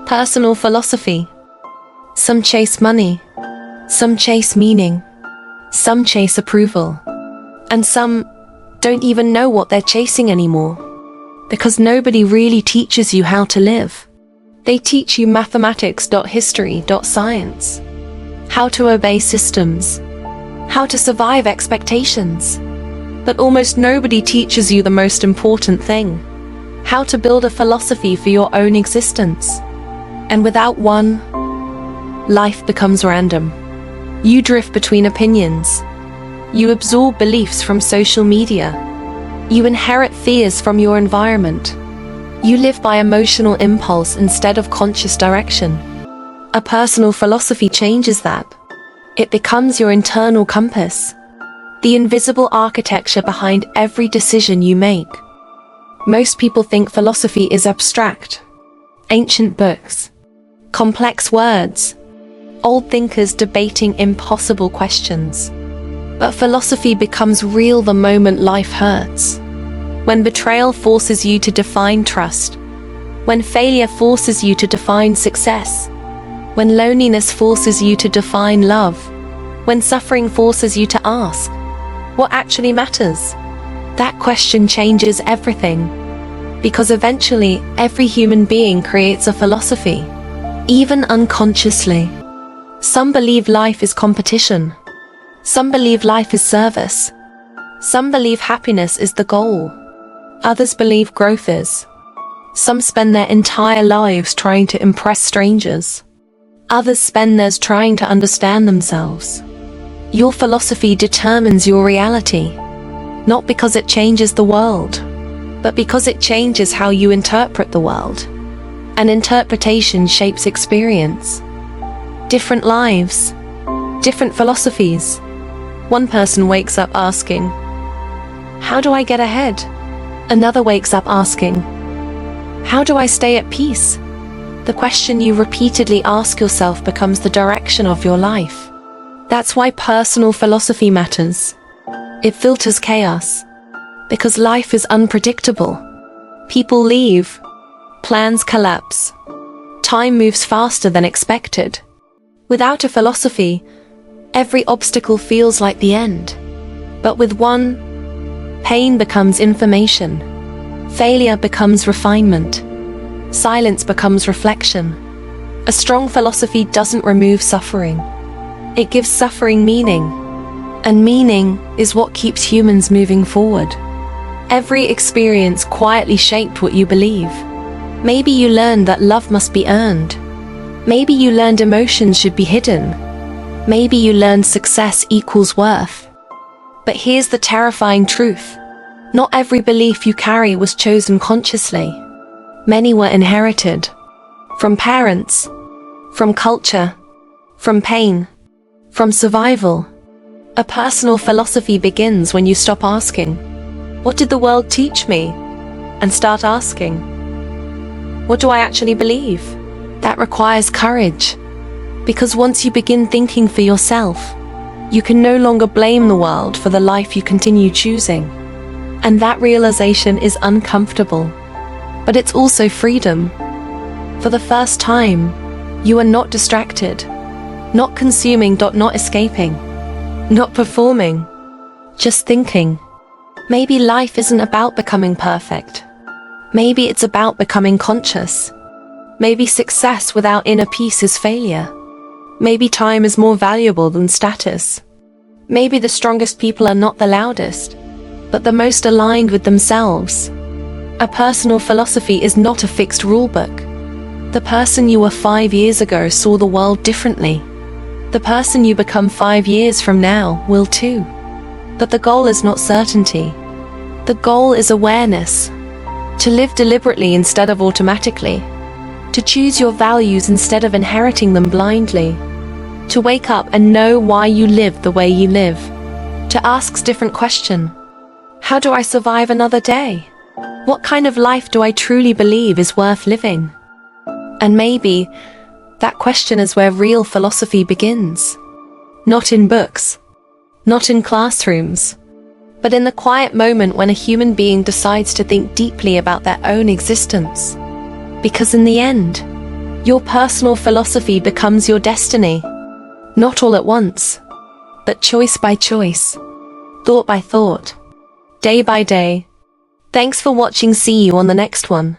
Personal philosophy. Some chase money, some chase meaning, some chase approval, and some don't even know what they're chasing anymore. Because nobody really teaches you how to live. They teach you mathematics, history, science, how to obey systems, how to survive expectations. But almost nobody teaches you the most important thing: how to build a philosophy for your own existence. And without one, life becomes random. You drift between opinions. You absorb beliefs from social media. You inherit fears from your environment. You live by emotional impulse instead of conscious direction. A personal philosophy changes that. It becomes your internal compass, the invisible architecture behind every decision you make. Most people think philosophy is abstract. Ancient books, complex words, old thinkers debating impossible questions. But philosophy becomes real the moment life hurts. When betrayal forces you to define trust. When failure forces you to define success. When loneliness forces you to define love. When suffering forces you to ask, what actually matters? That question changes everything. Because eventually, every human being creates a philosophy, even unconsciously. Some believe life is competition. Some believe life is service. Some believe happiness is the goal. Others believe growth is. Some spend their entire lives trying to impress strangers. Others spend theirs trying to understand themselves. Your philosophy determines your reality, not because it changes the world, but because it changes how you interpret the world. An interpretation shapes experience. Different lives, different philosophies. One person wakes up asking, how do I get ahead? Another wakes up asking, how do I stay at peace? The question you repeatedly ask yourself becomes the direction of your life. That's why personal philosophy matters. It filters chaos. Because life is unpredictable. People leave. Plans collapse. Time moves faster than expected. Without a philosophy, every obstacle feels like the end. But with one, pain becomes information. Failure becomes refinement. Silence becomes reflection. A strong philosophy doesn't remove suffering. It gives suffering meaning. And meaning is what keeps humans moving forward. Every experience quietly shaped what you believe. Maybe you learned that love must be earned. Maybe you learned emotions should be hidden. Maybe you learned success equals worth. But here's the terrifying truth. Not every belief you carry was chosen consciously. Many were inherited. From parents, from culture, from pain, from survival. A personal philosophy begins when you stop asking, what did the world teach me? And start asking, what do I actually believe? That requires courage. Because once you begin thinking for yourself, you can no longer blame the world for the life you continue choosing. And that realization is uncomfortable. But it's also freedom. For the first time, you are not distracted, not consuming, not escaping, not performing, just thinking. Maybe life isn't about becoming perfect. Maybe it's about becoming conscious. Maybe success without inner peace is failure. Maybe time is more valuable than status. Maybe the strongest people are not the loudest, but the most aligned with themselves. A personal philosophy is not a fixed rulebook. The person you were 5 years ago saw the world differently. The person you become 5 years from now will too. But the goal is not certainty. The goal is awareness. To live deliberately instead of automatically. To choose your values instead of inheriting them blindly. To wake up and know why you live the way you live. To ask different question. How do I survive another day? What kind of life do I truly believe is worth living? And maybe that question is where real philosophy begins. Not in books, not in classrooms, but in the quiet moment when a human being decides to think deeply about their own existence. Because in the end, Your personal philosophy becomes your destiny. Not all at once, but choice by choice, thought by thought, day by day. Thanks for watching. See you on the next one.